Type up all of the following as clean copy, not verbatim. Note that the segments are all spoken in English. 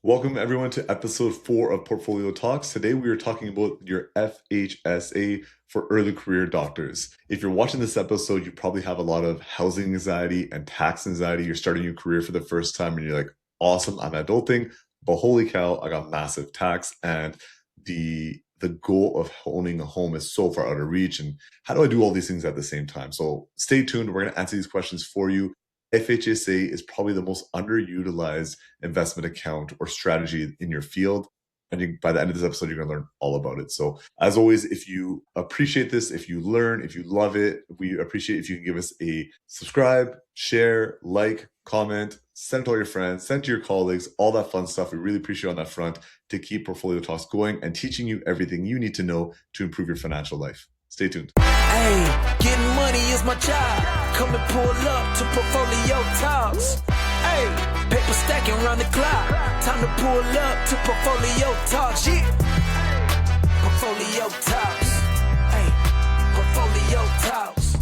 Welcome everyone to episode 4 of Portfolio Talks. Today we are talking about your FHSA for early career doctors. If you're watching this episode, you probably have a lot of housing anxiety and tax anxiety. You're starting your career for the first time and you're like, awesome, I'm adulting, but holy cow, I got massive tax and the goal of owning a home is so far out of reach. And how do I do all these things at the same time? So stay tuned. We're going to answer these questions for you. FHSA is probably the most underutilized investment account or strategy in your field. And by the end of this episode, you're going to learn all about it. So as always, if you appreciate this, if you learn, if you love it, we appreciate if you can give us a subscribe, share, like, comment, send it to all your friends, send it to your colleagues, all that fun stuff. We really appreciate on that front to keep Portfolio Talks going and teaching you everything you need to know to improve your financial life. Stay tuned. Hey, getting money is my job. Come and pull up to Portfolio Talks. Hey, paper stacking round the clock. Time to pull up to Portfolio Talks. Yeah. Portfolio Talks. Hey, Portfolio Talks.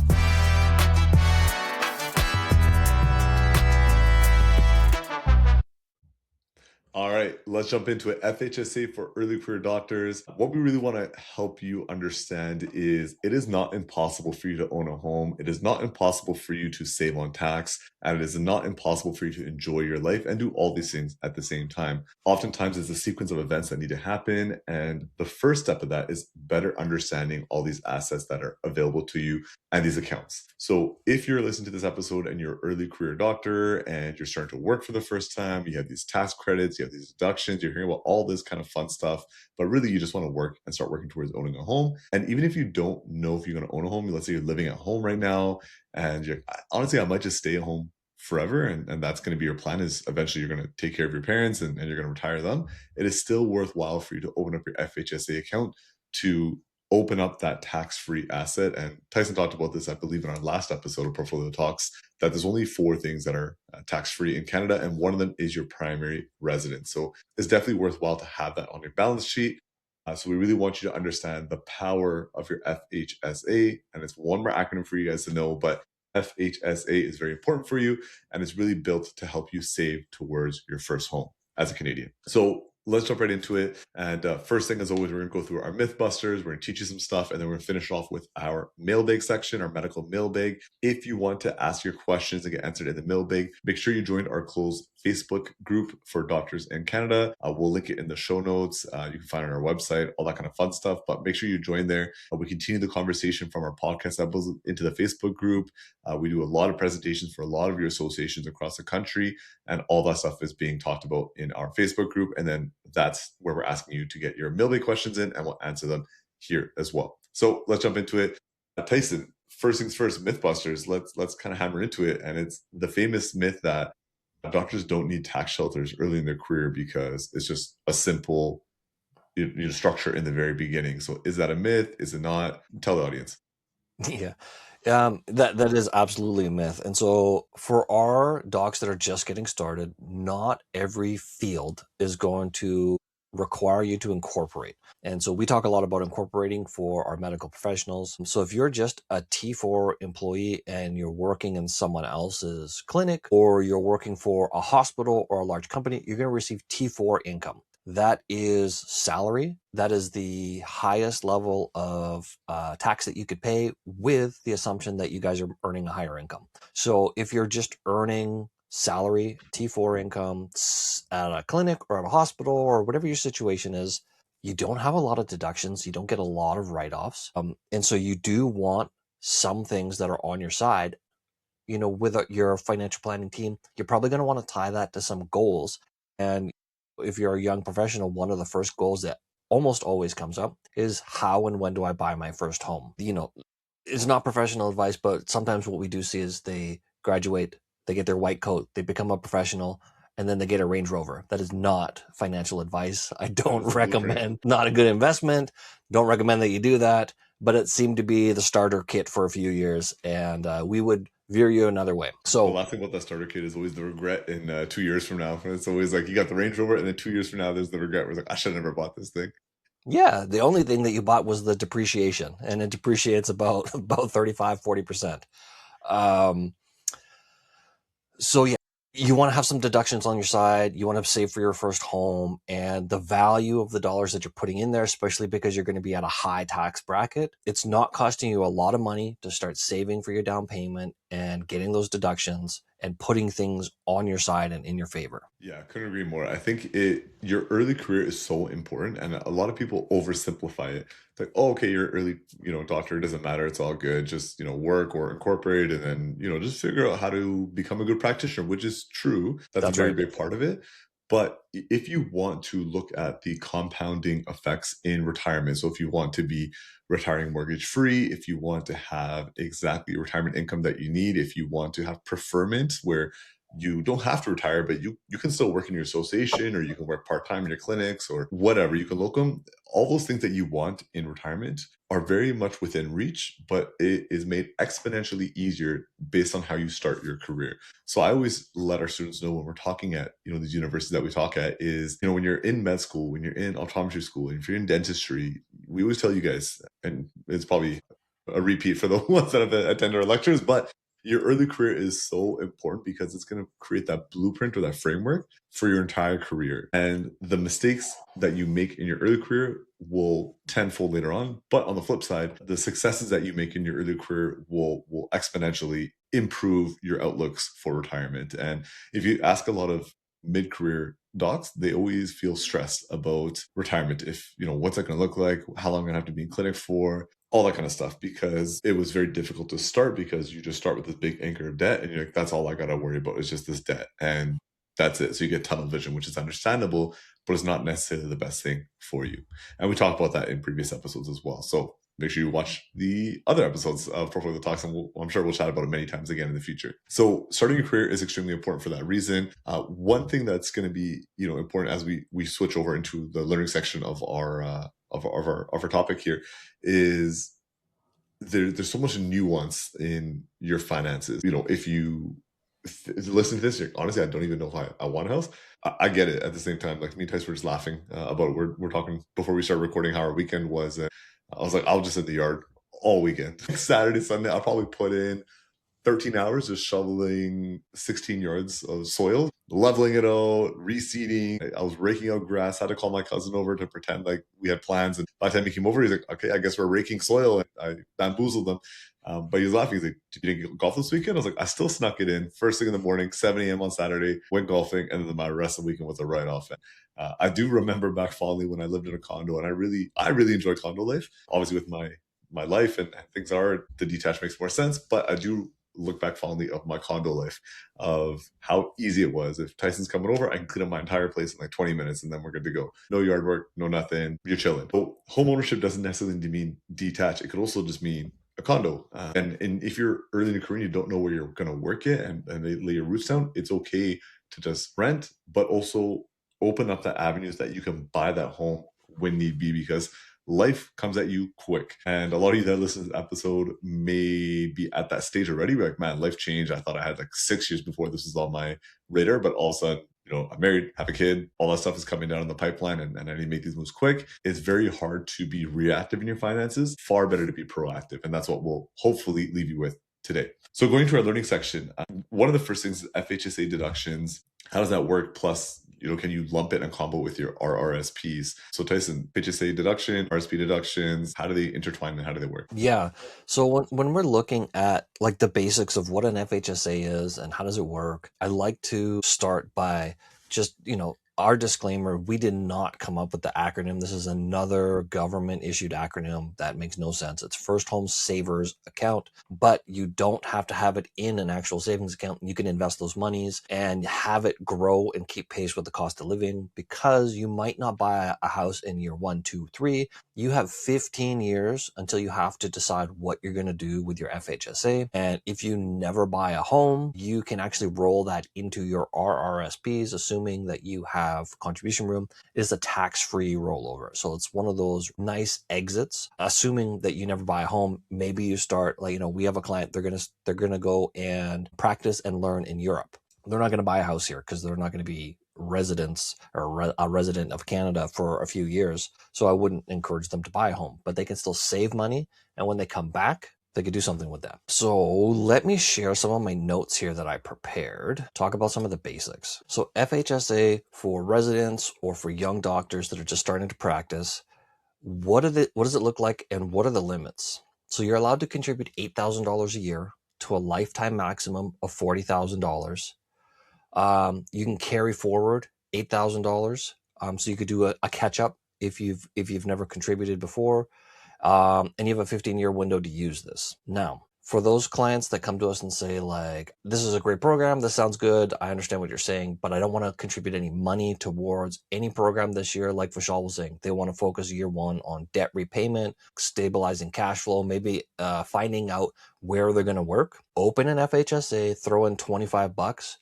All right, let's jump into it. FHSA for early career doctors. What we really want to help you understand is it is not impossible for you to own a home. It is not impossible for you to save on tax, and it is not impossible for you to enjoy your life and do all these things at the same time. Oftentimes, it's a sequence of events that need to happen, and the first step of that is better understanding all these assets that are available to you and these accounts. So if you're listening to this episode and you're an early career doctor and you're starting to work for the first time, you have these tax credits, you have these deductions, you're hearing about all this kind of fun stuff, but really you just want to work and start working towards owning a home. And even if you don't know if you're going to own a home, let's say you're living at home right now and you're honestly, I might just stay at home forever and that's going to be your plan is eventually you're going to take care of your parents and you're going to retire them. It is still worthwhile for you to open up your FHSA account to open up that tax-free asset. And Tyson talked about this, I believe, in our last episode of Portfolio Talks, that there's only 4 things that are tax-free in Canada, and one of them is your primary residence. So it's definitely worthwhile to have that on your balance sheet. So we really want you to understand the power of your FHSA, and it's one more acronym for you guys to know, but FHSA is very important for you, and it's really built to help you save towards your first home as a Canadian. So let's jump right into it. And first thing, as always, we're going to go through our Mythbusters. We're going to teach you some stuff, and then we're going to finish off with our mailbag section, our medical mailbag. If you want to ask your questions and get answered in the mailbag, make sure you join our closed Facebook group for doctors in Canada. We'll link it in the show notes. You can find it on our website, all that kind of fun stuff. But make sure you join there. We continue the conversation from our podcast episodes into the Facebook group. We do a lot of presentations for a lot of your associations across the country, and all that stuff is being talked about in our Facebook group. And then that's where we're asking you to get your mailbag questions in, and we'll answer them here as well. So let's jump into it. Tyson, first things first, Mythbusters. Let's kind of hammer into it. And it's the famous myth that doctors don't need tax shelters early in their career because it's just a simple structure in the very beginning. So is that a myth? Is it not? Tell the audience. Yeah. That is absolutely a myth. And so for our docs that are just getting started, not every field is going to require you to incorporate. And so we talk a lot about incorporating for our medical professionals. So if you're just a T4 employee and you're working in someone else's clinic, or you're working for a hospital or a large company, you're going to receive T4 income. That is salary. That is the highest level of tax that you could pay, with the assumption that you guys are earning a higher income. So if you're just earning salary, T4 income at a clinic or at a hospital or whatever your situation is, you don't have a lot of deductions. You don't get a lot of write-offs. And so you do want some things that are on your side. You know, with your financial planning team, you're probably going to want to tie that to some goals. And if you're a young professional, one of the first goals that almost always comes up is how and when do I buy my first home? You know, it's not professional advice, but sometimes what we do see is they graduate, they get their white coat, they become a professional, and then they get a Range Rover. That is not financial advice. I don't recommend, not a good investment. Don't recommend that you do that, but it seemed to be the starter kit for a few years, and we would veer you another way. So the last thing about that starter kit is always the regret in 2 years from now. It's always like you got the Range Rover, and then 2 years from now, there's the regret where it's like, I should have never bought this thing. Yeah, the only thing that you bought was the depreciation, and it depreciates about 35, 40%. So yeah, you want to have some deductions on your side. You want to save for your first home, and the value of the dollars that you're putting in there, especially because you're going to be at a high tax bracket, it's not costing you a lot of money to start saving for your down payment and getting those deductions and putting things on your side and in your favor. Yeah, I couldn't agree more. I think your early career is so important, and a lot of people oversimplify it. It's like, oh, okay, you're early, doctor, it doesn't matter, it's all good. Just, work or incorporate, and then, just figure out how to become a good practitioner, which is true. That's a That's very right. big part of it. But if you want to look at the compounding effects in retirement, so if you want to be retiring mortgage free, if you want to have exactly the retirement income that you need, if you want to have preferment where you don't have to retire, but you can still work in your association, or you can work part-time in your clinics, or whatever, you can locum. All those things that you want in retirement are very much within reach, but it is made exponentially easier based on how you start your career. So I always let our students know when we're talking at, these universities that we talk at is, when you're in med school, when you're in optometry school, and if you're in dentistry, we always tell you guys, and it's probably a repeat for the ones that have attended our lectures, but your early career is so important because it's going to create that blueprint or that framework for your entire career. And the mistakes that you make in your early career will tenfold later on. But on the flip side, the successes that you make in your early career will exponentially improve your outlooks for retirement. And if you ask a lot of mid-career docs, they always feel stressed about retirement. If, what's that going to look like? How long am I going to have to be in clinic for? All that kind of stuff, because it was very difficult to start, because you just start with this big anchor of debt and you're like, that's all I got to worry about is just this debt. And that's it. So you get tunnel vision, which is understandable, but it's not necessarily the best thing for you. And we talked about that in previous episodes as well. So make sure you watch the other episodes of Portfolio Talks, and I'm sure we'll chat about it many times again in the future. So starting a career is extremely important for that reason. One thing that's going to be, important as we switch over into the learning section of our topic here is there's so much nuance in your finances. If you listen to this, honestly, I don't even know if I want a house. I get it. At the same time, like me and Tyson were just laughing about it. We're talking before we started recording how our weekend was. I was like, I'll just in the yard all weekend. Saturday, Sunday, I'll probably put in 13 hours just shoveling 16 yards of soil, leveling it out, reseeding. I was raking out grass. I had to call my cousin over to pretend like we had plans. And by the time he came over, he's like, okay, I guess we're raking soil. And I bamboozled them. But he was laughing. He's like, you didn't golf this weekend? I was like, I still snuck it in. First thing in the morning, 7 a.m. on Saturday, went golfing. And then my rest of the weekend was a write-off. I do remember back fondly when I lived in a condo. And I really enjoyed condo life. Obviously with my life and things the detached makes more sense. But I do look back fondly of my condo life, of how easy it was. If Tyson's coming over, I can clean up my entire place in like 20 minutes and then we're good to go. No yard work, no nothing. You're chilling. But home ownership doesn't necessarily mean detached. It could also just mean a condo. And if you're early in your career and you don't know where you're going to work it and they lay your roots down, it's okay to just rent, but also open up the avenues that you can buy that home when need be, because life comes at you quick. And a lot of you that listen to this episode may be at that stage already. We're like, man, life changed. I thought I had like 6 years before this was on my radar, but all of a sudden, I'm married, have a kid, all that stuff is coming down in the pipeline, and I need to make these moves quick. It's very hard to be reactive in your finances. Far better to be proactive. And that's what we'll hopefully leave you with today. So going to our learning section, one of the first things is FHSA deductions. How does that work? Plus, can you lump it and combo with your RRSPs? So Tyson, FHSA deduction, RSP deductions, how do they intertwine and how do they work? Yeah. So when we're looking at like the basics of what an FHSA is and how does it work, I like to start by just, our disclaimer, we did not come up with the acronym. This is another government issued acronym that makes no sense. It's First Home Savers Account, but you don't have to have it in an actual savings account. You can invest those monies and have it grow and keep pace with the cost of living, because you might not buy a house in year 1, 2, 3. You have 15 years until you have to decide what you're going to do with your FHSA. And if you never buy a home, you can actually roll that into your RRSPs, assuming that you have contribution room. It is a tax-free rollover. So it's one of those nice exits, assuming that you never buy a home. Maybe you start, we have a client, they're going to go and practice and learn in Europe. They're not going to buy a house here because they're not going to be residents or a resident of Canada for a few years. So I wouldn't encourage them to buy a home, but they can still save money. And when they come back, they could do something with that. So let me share some of my notes here that I prepared. Talk about some of the basics. So FHSA for residents or for young doctors that are just starting to practice, what does it look like and what are the limits? So you're allowed to contribute $8,000 a year to a lifetime maximum of $40,000. You can carry forward $8,000. So you could do a catch up if you've never contributed before. And you have a 15-year window to use this. Now, for those clients that come to us and say like, this is a great program, this sounds good, I understand what you're saying, but I don't want to contribute any money towards any program this year, like Vishal was saying, they want to focus year one on debt repayment, stabilizing cash flow, maybe finding out where they're going to work. Open an FHSA, throw in $25.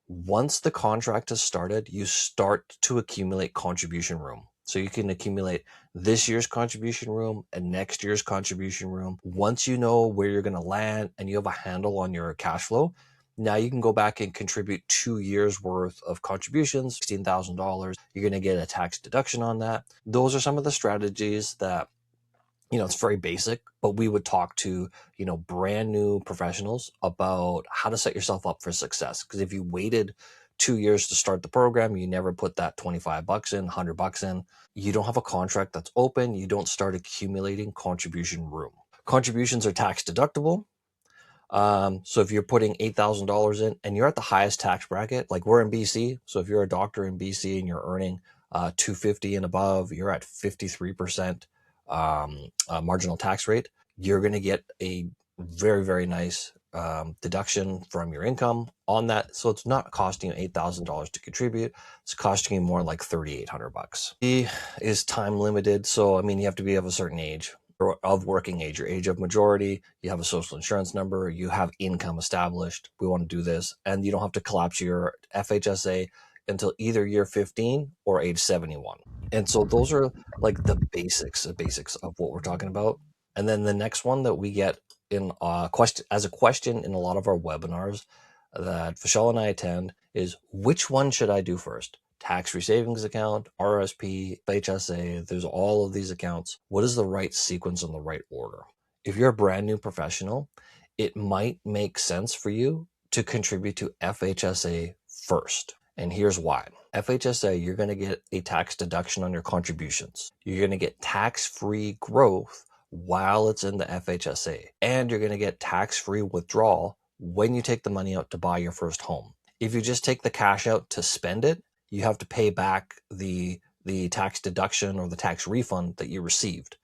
Once the contract has started, you start to accumulate contribution room. So you can accumulate this year's contribution room and next year's contribution room. Once you know where you're going to land and you have a handle on your cash flow, now you can go back and contribute 2 years worth of contributions, $16,000. You're going to get a tax deduction on that. Those are some of the strategies that, it's very basic, but we would talk to, brand new professionals about how to set yourself up for success. Because if you waited 2 years to start the program, you never put that $25 in, $100 in, you don't have a contract that's open, you don't start accumulating contribution room. Contributions are tax deductible. So if you're putting $8,000 in and you're at the highest tax bracket, like we're in BC, so if you're a doctor in BC and you're earning $250 and above, you're at 53% marginal tax rate, you're going to get a very, very nice deduction from your income on that. So it's not costing you $8,000 to contribute. It's costing you more like $3,800. It is time limited. So, you have to be of a certain age or of working age, your age of majority, you have a social insurance number, you have income established. We want to do this. And you don't have to collapse your FHSA until either year 15 or age 71. And so those are like the basics of what we're talking about. And then the next one that we get in as a question in a lot of our webinars that Vishal and I attend is, which one should I do first? Tax-free savings account, RSP, FHSA, there's all of these accounts. What is the right sequence and the right order? If you're a brand new professional, it might make sense for you to contribute to FHSA first. And here's why. FHSA, you're going to get a tax deduction on your contributions. You're going to get tax-free growth while it's in the FHSA. And you're going to get tax-free withdrawal when you take the money out to buy your first home. If you just take the cash out to spend it, you have to pay back the tax deduction or the tax refund that you received.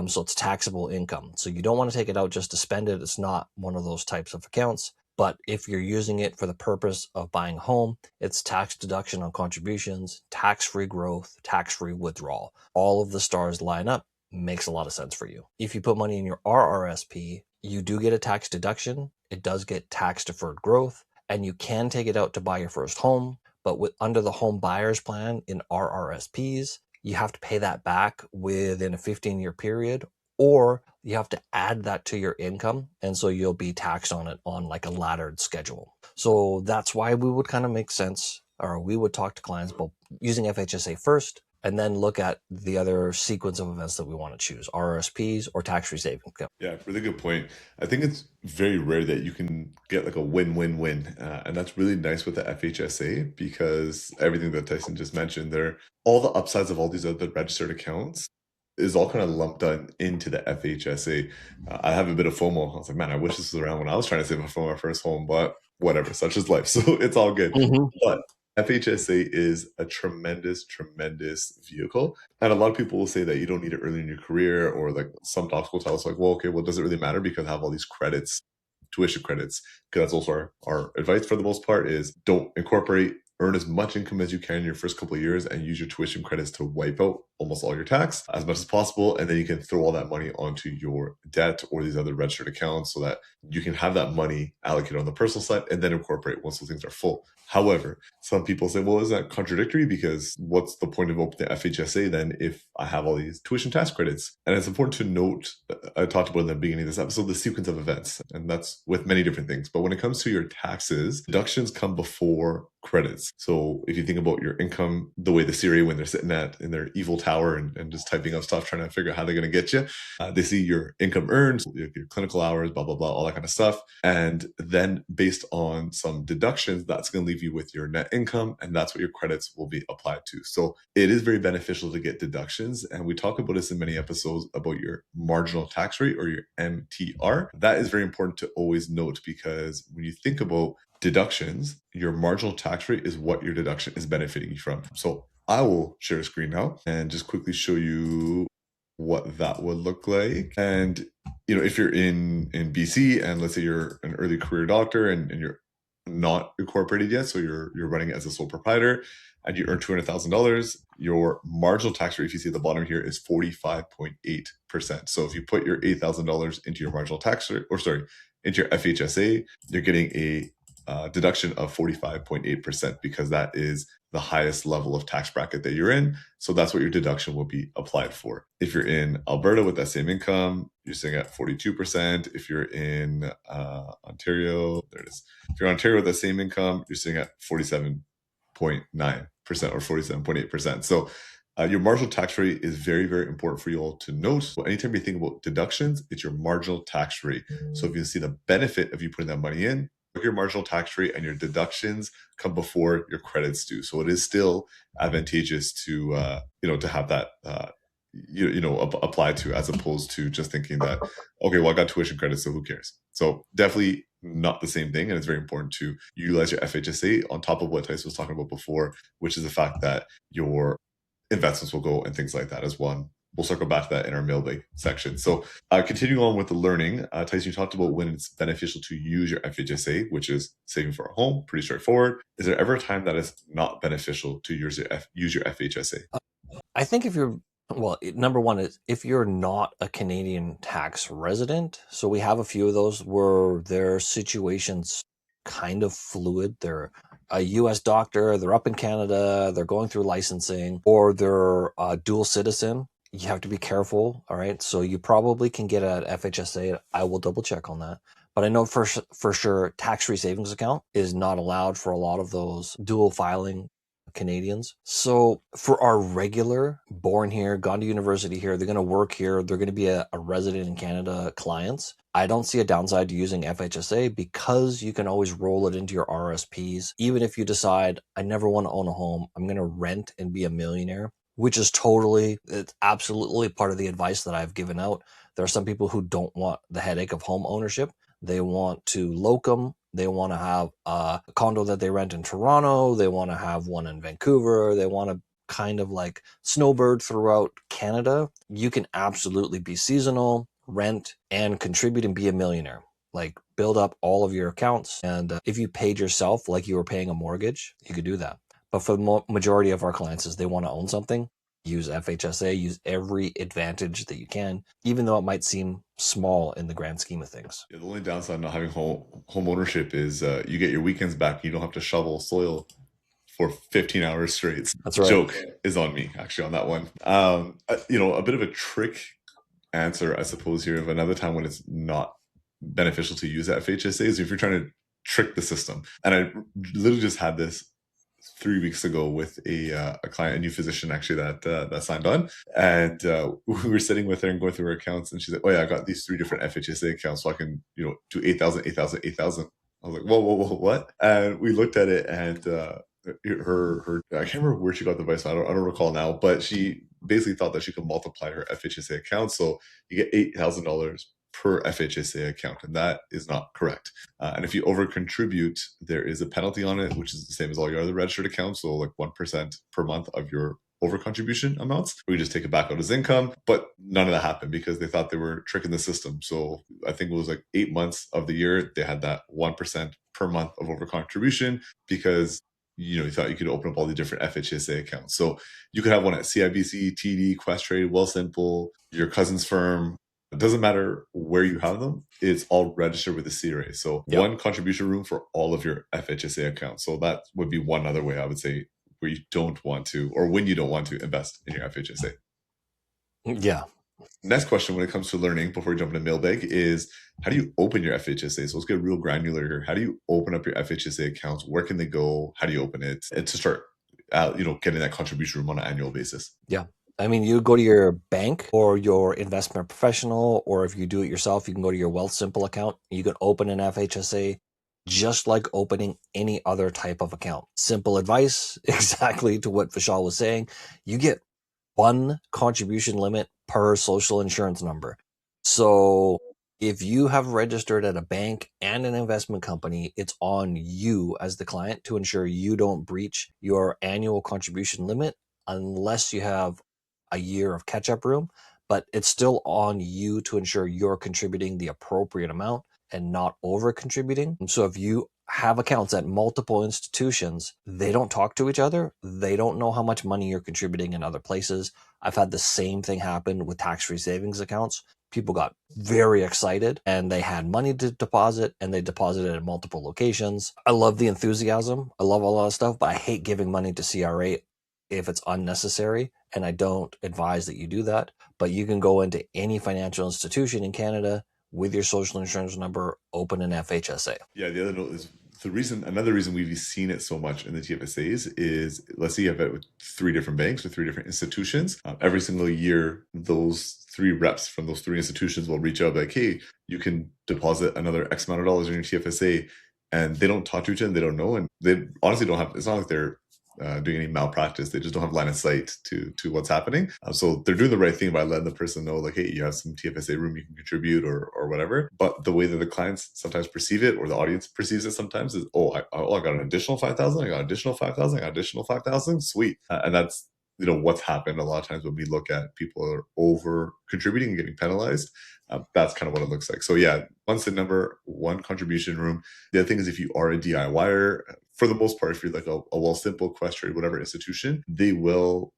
So it's taxable income. So you don't want to take it out just to spend it. It's not one of those types of accounts. But if you're using it for the purpose of buying a home, it's tax deduction on contributions, tax-free growth, tax-free withdrawal. All of the stars line up, makes a lot of sense for you. If you put money in your RRSP, you do get a tax deduction. It does get tax deferred growth, and you can take it out to buy your first home. But under the home buyer's plan in RRSPs, you have to pay that back within a 15-year period, or you have to add that to your income. And so you'll be taxed on it on like a laddered schedule. So that's why we would kind of make sense, or we would talk to clients about using FHSA first, and then look at the other sequence of events that we want to choose, RRSPs or tax-free savings account. Yeah, really good point. I think it's very rare that you can get like a win-win-win. And that's really nice with the FHSA, because everything that Tyson just mentioned there, all the upsides of all these other registered accounts is all kind of lumped into the FHSA. I have a bit of FOMO. I was like, man, I wish this was around when I was trying to save up for my first home, but whatever, such is life. So it's all good. But FHSA is a tremendous, tremendous vehicle. And a lot of people will say that you don't need it early in your career, or like some docs will tell us like, well, okay, well, does it really matter because I have all these credits, tuition credits? Because that's also our advice for the most part is don't incorporate, earn as much income as you can in your first couple of years and use your tuition credits to wipe out almost all your tax as much as possible. And then you can throw all that money onto your debt or these other registered accounts so that you can have that money allocated on the personal side and then incorporate once those things are full. However, some people say, well, is that contradictory? Because what's the point of opening the FHSA then if I have all these tuition tax credits? And it's important to note, I talked about in the beginning of this episode, the sequence of events, and that's with many different things. But when it comes to your taxes, deductions come before credits. So if you think about your income, the way the CRA, when they're sitting in their evil tower and just typing up stuff, trying to figure out how they're going to get you, they see your income earned, your clinical hours, blah, blah, blah, all that kind of stuff. And then based on some deductions, that's going to leave you with your net income. And that's what your credits will be applied to. So it is very beneficial to get deductions. And we talk about this in many episodes about your marginal tax rate or your MTR. That is very important to always note, because when you think about deductions, your marginal tax rate is what your deduction is benefiting you from. So I will share a screen now and just quickly show you what that would look like. And if you're in BC and let's say you're an early career doctor and you're not incorporated yet, so you're running it as a sole proprietor and you earn $200,000, your marginal tax rate, if you see at the bottom here, is 45.8%. So if you put your $8,000 into your marginal tax rate, into your FHSA, you're getting a deduction of 45.8% because that is the highest level of tax bracket that you're in. So that's what your deduction will be applied for. If you're in Alberta with that same income, you're sitting at 42%. If you're in Ontario, there it is. If you're in Ontario with that same income, you're sitting at 47.9% or 47.8%. So your marginal tax rate is very, very important for you all to note. So anytime you think about deductions, it's your marginal tax rate. So if you see the benefit of you putting that money in, your marginal tax rate and your deductions come before your credits do. So it is still advantageous to have that applied to, as opposed to just thinking that, okay, well, I got tuition credits, so who cares? So definitely not the same thing. And it's very important to utilize your FHSA on top of what Tyson was talking about before, which is the fact that your investments will go and things like that as well. We'll circle back to that in our mailbag section. So continuing on with the learning, Tyson, you talked about when it's beneficial to use your FHSA, which is saving for a home, pretty straightforward. Is there ever a time that is not beneficial to use your FHSA? I think number one is if you're not a Canadian tax resident. So we have a few of those where their situation's kind of fluid. They're a U.S. doctor, they're up in Canada, they're going through licensing, or they're a dual citizen. You have to be careful, all right? So you probably can get an FHSA. I will double check on that. But I know for sure tax-free savings account is not allowed for a lot of those dual filing Canadians. So for our regular, born here, gone to university here, they're going to work here, they're going to be a resident in Canada clients, I don't see a downside to using FHSA because you can always roll it into your RSPs. Even if you decide, I never want to own a home, I'm going to rent and be a millionaire, which is it's absolutely part of the advice that I've given out. There are some people who don't want the headache of home ownership. They want to locum. They want to have a condo that they rent in Toronto. They want to have one in Vancouver. They want to kind of like snowbird throughout Canada. You can absolutely be seasonal, rent, and contribute and be a millionaire. Like build up all of your accounts. And if you paid yourself like you were paying a mortgage, you could do that. But for the majority of our clients, is they want to own something, use FHSA, use every advantage that you can, even though it might seem small in the grand scheme of things. Yeah, the only downside of not having home ownership is you get your weekends back. You don't have to shovel soil for 15 hours straight. That's right. Joke is on me, actually, on that one. A bit of a trick answer, I suppose, here of another time when it's not beneficial to use FHSA is if you're trying to trick the system. And I literally just had this 3 weeks ago with a client, a new physician actually that signed on, and we were sitting with her and going through her accounts, and she's like, "Oh yeah, I got these 3 different FHSA accounts, so I can do 8,000, 8,000, 8,000." I was like, "Whoa, what?" And we looked at it, and her I can't remember where she got the advice. I don't recall now, but she basically thought that she could multiply her FHSA account, so you get $8,000 per FHSA account, and that is not correct. And if you over contribute, there is a penalty on it, which is the same as all your other registered accounts, so like 1% per month of your over contribution amounts. We just take it back out as income, but none of that happened because they thought they were tricking the system. So I think it was like 8 months of the year they had that 1% per month of over contribution because you thought you could open up all the different FHSA accounts. So you could have one at CIBC, TD, Questrade, Wealthsimple, your cousin's firm. It doesn't matter where you have them. It's all registered with the CRA. So one contribution room for all of your FHSA accounts. So that would be one other way I would say where you don't want to, or when you don't want to invest in your FHSA. Yeah. Next question when it comes to learning before we jump into mailbag is how do you open your FHSA? So let's get real granular here. How do you open up your FHSA accounts? Where can they go? How do you open it? And to start getting that contribution room on an annual basis. Yeah. I mean, you go to your bank or your investment professional, or if you do it yourself, you can go to your Wealthsimple account. You can open an FHSA just like opening any other type of account. Simple advice, exactly to what Vishal was saying. You get one contribution limit per social insurance number. So if you have registered at a bank and an investment company, it's on you as the client to ensure you don't breach your annual contribution limit unless you have a year of catch-up room, but it's still on you to ensure you're contributing the appropriate amount and not over contributing. So if you have accounts at multiple institutions, they don't talk to each other. They don't know how much money you're contributing in other places. I've had the same thing happen with tax-free savings accounts. People got very excited and they had money to deposit and they deposited at multiple locations. I love the enthusiasm. I love a lot of stuff, but I hate giving money to CRA if it's unnecessary. And I don't advise that you do that. But you can go into any financial institution in Canada with your social insurance number, open an FHSA. Yeah, the other note is another reason we've seen it so much in the TFSAs is, let's say you have it with 3 different banks or 3 different institutions. Every single year, those 3 reps from those 3 institutions will reach out like, hey, you can deposit another X amount of dollars in your TFSA. And they don't talk to each other, they don't know. And they honestly don't have, it's not like they're doing any malpractice. They just don't have line of sight to what's happening. So they're doing the right thing by letting the person know, like, hey, you have some TFSA room you can contribute or whatever. But the way that the clients sometimes perceive it, or the audience perceives it sometimes, is, I got an additional 5,000. I got additional 5,000. I got additional 5,000. Sweet. And that's what's happened a lot of times when we look at people are over contributing and getting penalized. That's kind of what it looks like. So yeah, once the number 1 contribution room. The other thing is, if you are a DIYer, for the most part, if you're like a Wealthsimple, Questrade, whatever institution, they will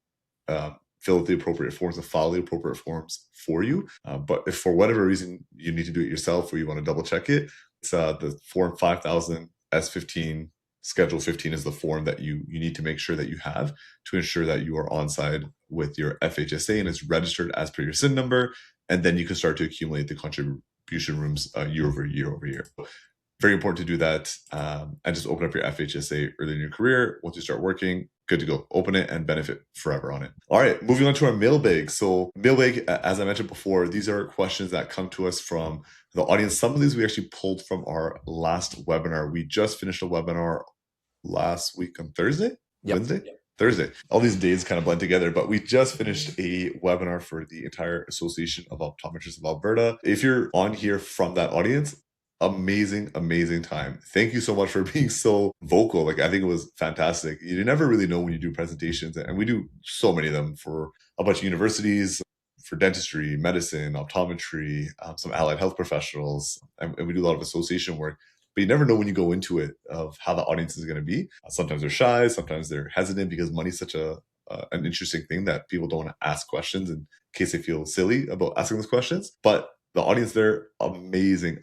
fill out the appropriate forms and file the appropriate forms for you. But if for whatever reason you need to do it yourself or you want to double check it, it's the form 5000 S15 Schedule 15 is the form that you need to make sure that you have to ensure that you are on side with your FHSA and it's registered as per your SIN number. And then you can start to accumulate the contribution rooms year over year over year. Very important to do that and just open up your FHSA early in your career. Once you start working, good to go. Open it and benefit forever on it. All right, moving on to our mailbag. So mailbag, as I mentioned before, these are questions that come to us from the audience. Some of these we actually pulled from our last webinar. We just finished a webinar last week on Thursday, Wednesday? Yep. Thursday. All these days kind of blend together, but we just finished a webinar for the entire Association of Optometrists of Alberta. If you're on here from that audience, amazing time. Thank you so much for being so vocal. Like, I think it was fantastic. You never really know when you do presentations, and we do so many of them for a bunch of universities, for dentistry, medicine, optometry, some allied health professionals, and we do a lot of association work. But you never know when you go into it of how the audience is going to be. Sometimes they're shy, sometimes they're hesitant because money's such an interesting thing that people don't want to ask questions in case they feel silly about asking those questions. But the audience there, amazing.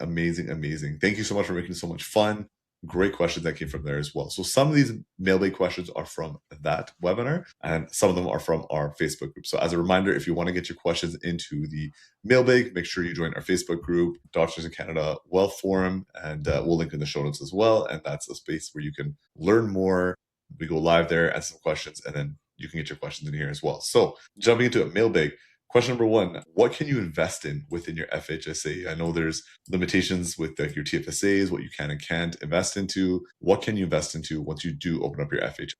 Thank you so much for making it so much fun. Great questions that came from there as well. So some of these mailbag questions are from that webinar, and some of them are from our Facebook group. So as a reminder, if you want to get your questions into the mailbag, make sure you join our Facebook group, Doctors in Canada Wealth Forum, and we'll link in the show notes as well. And that's a space where you can learn more. We go live there, ask some questions, and then you can get your questions in here as well. So jumping into a mailbag. Question number 1, what can you invest in within your FHSA? I know there's limitations with your TFSAs, what you can and can't invest into. What can you invest into once you do open up your FHSA?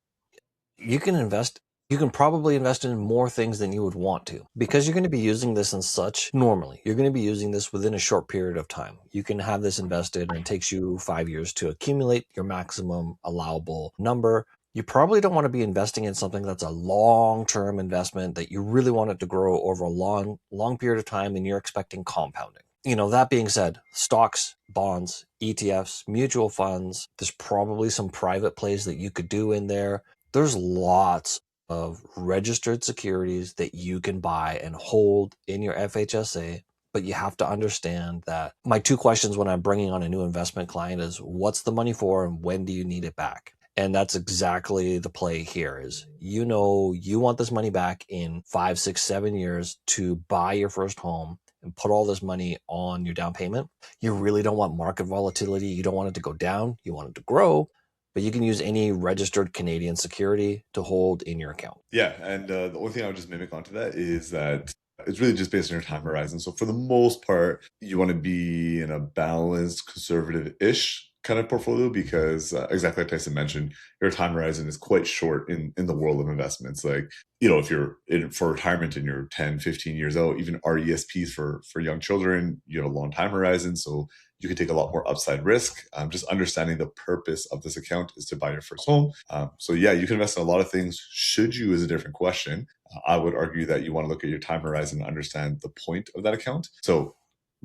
You can probably invest in more things than you would want to, because you're going to be using this in such normally. You're going to be using this within a short period of time. You can have this invested and it takes you 5 years to accumulate your maximum allowable number. You probably don't want to be investing in something that's a long-term investment that you really want it to grow over a long period of time and you're expecting compounding. That being said, stocks, bonds, ETFs, mutual funds, there's probably some private plays that you could do in there. There's lots of registered securities that you can buy and hold in your FHSA. But you have to understand that my 2 questions when I'm bringing on a new investment client is, what's the money for and when do you need it back? And that's exactly the play here is, you know, you want this money back in 5, 6, 7 years to buy your first home and put all this money on your down payment. You really don't want market volatility. You don't want it to go down. You want it to grow, but you can use any registered Canadian security to hold in your account. Yeah, and the only thing I would just mimic onto that is that it's really just based on your time horizon. So for the most part, you want to be in a balanced, conservative-ish kind of portfolio because exactly like Tyson mentioned, your time horizon is quite short in the world of investments. Like, if you're in for retirement and you're 10, 15 years out, even RESPs for young children, you have a long time horizon. So you can take a lot more upside risk. Just understanding the purpose of this account is to buy your first home. So yeah, you can invest in a lot of things. Should you is a different question. I would argue that you want to look at your time horizon and understand the point of that account. So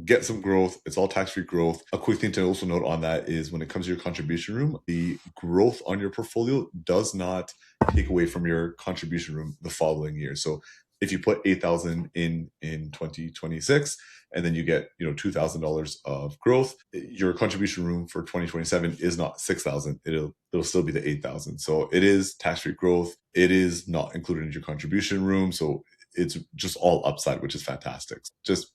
get some growth. It's all tax-free growth. A quick thing to also note on that is when it comes to your contribution room, the growth on your portfolio does not take away from your contribution room the following year. So if you put $8,000 in 2026 and then you get $2,000 of growth, your contribution room for 2027 is not $6,000. It'll still be the $8,000. So it is tax-free growth. It is not included in your contribution room. So it's just all upside, which is fantastic. Just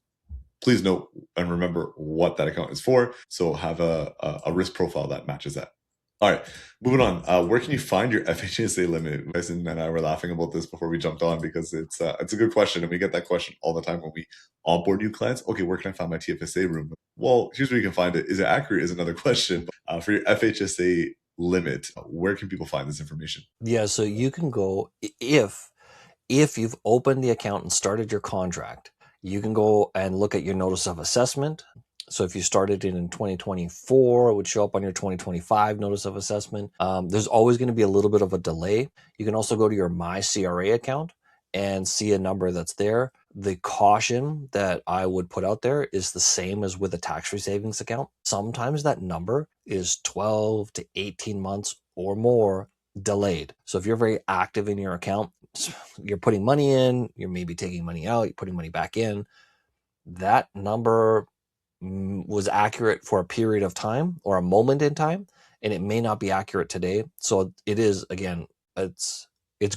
please note and remember what that account is for. So have a risk profile that matches that. All right, moving on. Where can you find your FHSA limit? Tyson and I were laughing about this before we jumped on because it's a good question, and we get that question all the time when we onboard new clients. Okay, where can I find my TFSA room? Well, here's where you can find it. Is it accurate? Is another question. For your FHSA limit, where can people find this information? Yeah, so you can go if you've opened the account and started your contract. You can go and look at your notice of assessment. So if you started it in 2024, it would show up on your 2025 notice of assessment. There's always going to be a little bit of a delay. You can also go to your My CRA account and see a number that's there. The caution that I would put out there is the same as with a tax-free savings account. Sometimes that number is 12 to 18 months or more delayed. So if you're very active in your account, you're putting money in, you're maybe taking money out, you're putting money back in, that number was accurate for a period of time or a moment in time, and it may not be accurate today. So it is, again, it's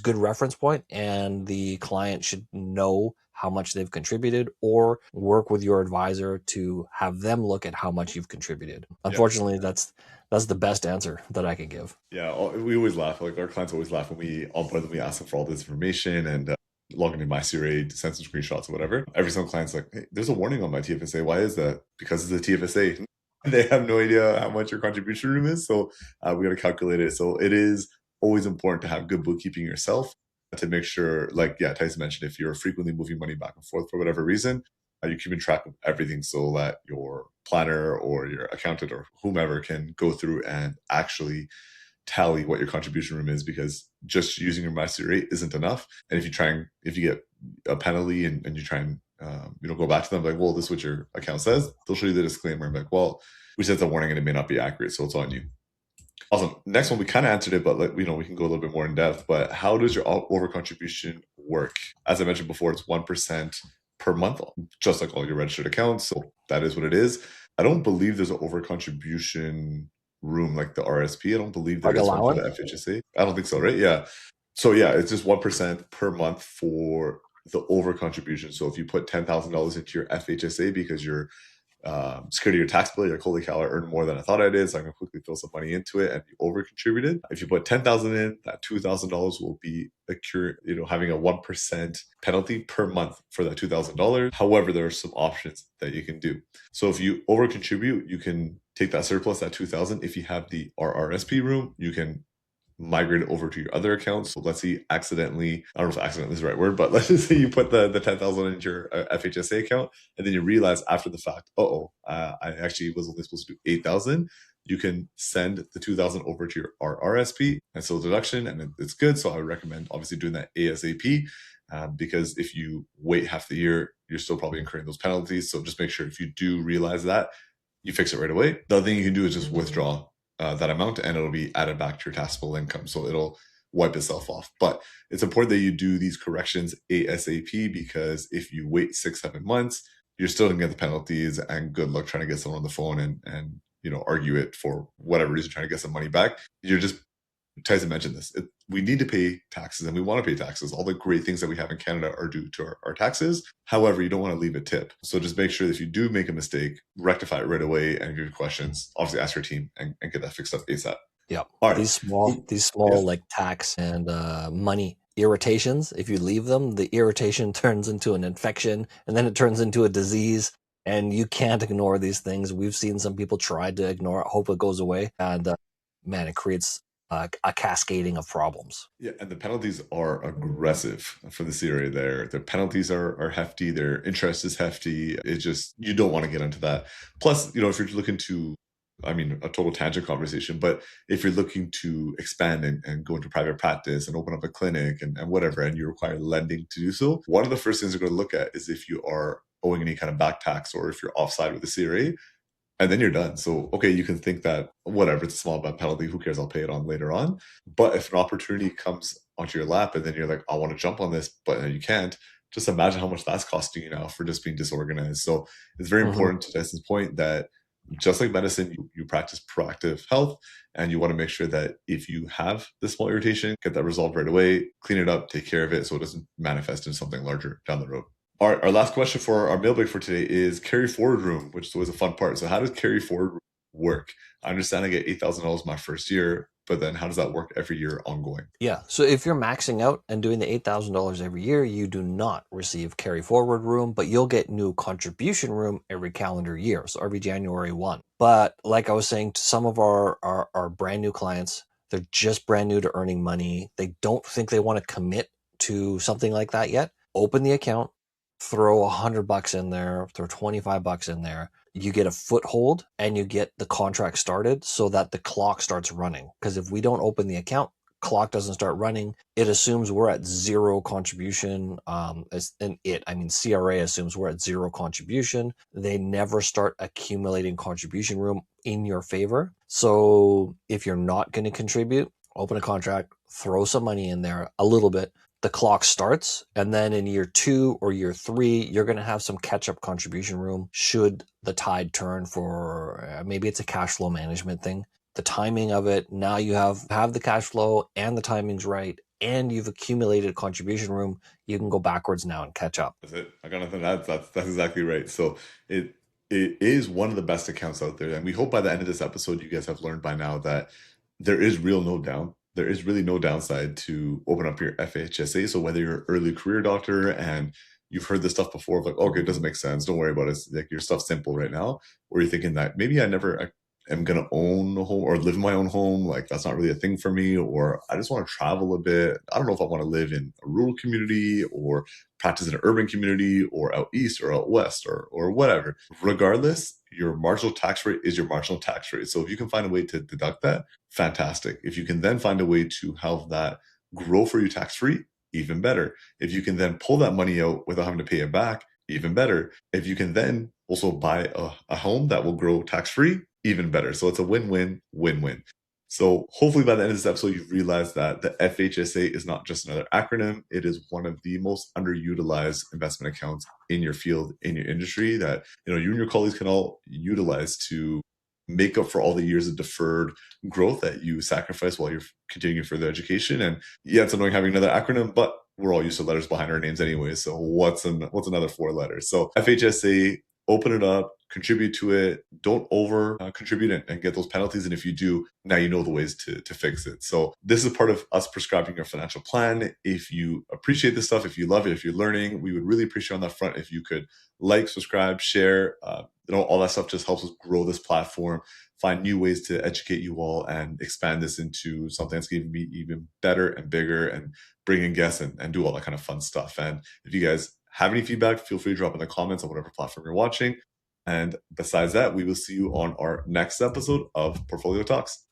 good reference point, and the client should know how much they've contributed or work with your advisor to have them look at how much you've contributed. Unfortunately, that's the best answer that I can give. Yeah, we always laugh. Like our clients always laugh when we onboard them. We ask them for all this information and log into my CRA, send some screenshots or whatever. Every single client's like, hey, there's a warning on my TFSA. Why is that? Because it's a TFSA. They have no idea how much your contribution room is. So we got to calculate it. So it is always important to have good bookkeeping yourself to make sure, like, yeah, Tyson mentioned, if you're frequently moving money back and forth for whatever reason, you're keeping track of everything so that your planner or your accountant or whomever can go through and actually tally what your contribution room is, because just using your master rate isn't enough. And if you get a penalty and you try and go back to them like, well, this is what your account says, they'll show you the disclaimer and be like, well, we said it's a warning and it may not be accurate, so it's on you. Awesome. Next one, we kind of answered it, but we can go a little bit more in depth. But how does your over contribution work? As I mentioned before, it's 1% per month, just like all your registered accounts. So that is what it is. I don't believe there's an over contribution room like the RSP. I don't believe there is one for the FHSA. I don't think so, right? Yeah. So yeah, it's just 1% per month for the over contribution. So if you put $10,000 into your FHSA because you're scared of your tax bill, you're like, holy cow, I earned more than I thought I did, so I'm gonna quickly throw some money into it, and you over contributed. If you put $10,000 in, that $2,000 will be having a 1% penalty per month for that $2,000. However, there are some options that you can do. So if you over contribute, you can take that surplus, that $2,000. If you have the RRSP room, you can migrate it over to your other accounts. So let's say accidentally, I don't know if accidentally is the right word, but let's just say you put the 10,000 into your FHSA account, and then you realize after the fact, I actually was only supposed to do 8,000. You can send the 2,000 over to your RRSP and still deduction, and it's good. So I would recommend obviously doing that ASAP, because if you wait half the year, you're still probably incurring those penalties. So just make sure if you do realize that, you fix it right away. The other thing you can do is just withdraw that amount, and it'll be added back to your taxable income. So it'll wipe itself off. But it's important that you do these corrections ASAP, because if you wait 6-7 months, you're still gonna get the penalties, and good luck trying to get someone on the phone and argue it for whatever reason, trying to get some money back. You're just Tyson mentioned this. We need to pay taxes and we want to pay taxes. All the great things that we have in Canada are due to our taxes. However, you don't want to leave a tip. So just make sure that if you do make a mistake, rectify it right away. And if you have questions, obviously ask your team and get that fixed up ASAP. Yeah. All right. These small Yes. like tax and money irritations, if you leave them, the irritation turns into an infection and then it turns into a disease. And you can't ignore these things. We've seen some people try to ignore it, hope it goes away. And man, it creates a cascading of problems. Yeah, and the penalties are aggressive for the CRA there. The penalties are hefty. Their interest is hefty. It's just, you don't want to get into that. Plus, if you're looking to, I mean, a total tangent conversation, but if you're looking to expand and go into private practice and open up a clinic and whatever, and you require lending to do so, one of the first things they're going to look at is if you are owing any kind of back tax or if you're offside with the CRA. And then you're done. So, okay, you can think that whatever, it's a small penalty, who cares, I'll pay it on later on. But if an opportunity comes onto your lap and then you're like, I want to jump on this, but you can't, just imagine how much that's costing you now for just being disorganized. So it's very important to Tyson's point that just like medicine, you practice proactive health, and you want to make sure that if you have this small irritation, get that resolved right away, clean it up, take care of it so it doesn't manifest in something larger down the road. Our last question for our mailbag for today is carry forward room, which is always a fun part. So how does carry forward work? I understand I get $8,000 my first year, but then how does that work every year ongoing? Yeah. So if you're maxing out and doing the $8,000 every year, you do not receive carry forward room, but you'll get new contribution room every calendar year. So every January 1. But like I was saying, to some of our brand new clients, they're just brand new to earning money. They don't think they want to commit to something like that yet. Open the account, throw $100 in there, throw $25 in there. You get a foothold and you get the contract started so that the clock starts running. Because if we don't open the account, clock doesn't start running. It assumes we're at zero contribution. CRA assumes we're at zero contribution. They never start accumulating contribution room in your favor. So if you're not going to contribute, open a contract, throw some money in there, a little bit. The clock starts, and then in year 2 or year 3, you're going to have some catch-up contribution room should the tide turn for maybe it's a cash flow management thing. The timing of it, now you have the cash flow and the timing's right, and you've accumulated contribution room. You can go backwards now and catch up. That's it. I got nothing to add. That's exactly right. So it is one of the best accounts out there, and we hope by the end of this episode, you guys have learned by now that there is really no downside to open up your FHSA. So whether you're an early career doctor and you've heard this stuff before of like, okay, it doesn't make sense, don't worry about it, it's like your stuff's simple right now, or you're thinking that maybe I am going to own a home or live in my own home, like that's not really a thing for me, or I just want to travel a bit, I don't know if I want to live in a rural community or practice in an urban community or out east or out west or whatever. Regardless, your marginal tax rate is your marginal tax rate. So if you can find a way to deduct that, fantastic. If you can then find a way to have that grow for you tax-free, even better. If you can then pull that money out without having to pay it back, even better. If you can then also buy a home that will grow tax-free, even better. So it's a win-win, win-win. So hopefully by the end of this episode, you've realized that the FHSA is not just another acronym. It is one of the most underutilized investment accounts in your field, in your industry, that you and your colleagues can all utilize to make up for all the years of deferred growth that you sacrifice while you're continuing further education. And yeah, it's annoying having another acronym, but we're all used to letters behind our names anyway. So what's another 4 letters? So FHSA, open it up, contribute to it. Don't over contribute and get those penalties. And if you do, now you know the ways to fix it. So this is part of us prescribing your financial plan. If you appreciate this stuff, if you love it, if you're learning, we would really appreciate on that front if you could like, subscribe, share, all that stuff just helps us grow this platform, find new ways to educate you all and expand this into something that's going to be even better and bigger and bring in guests and do all that kind of fun stuff. And if you guys have any feedback, feel free to drop in the comments on whatever platform you're watching. And besides that, we will see you on our next episode of Portfolio Talks.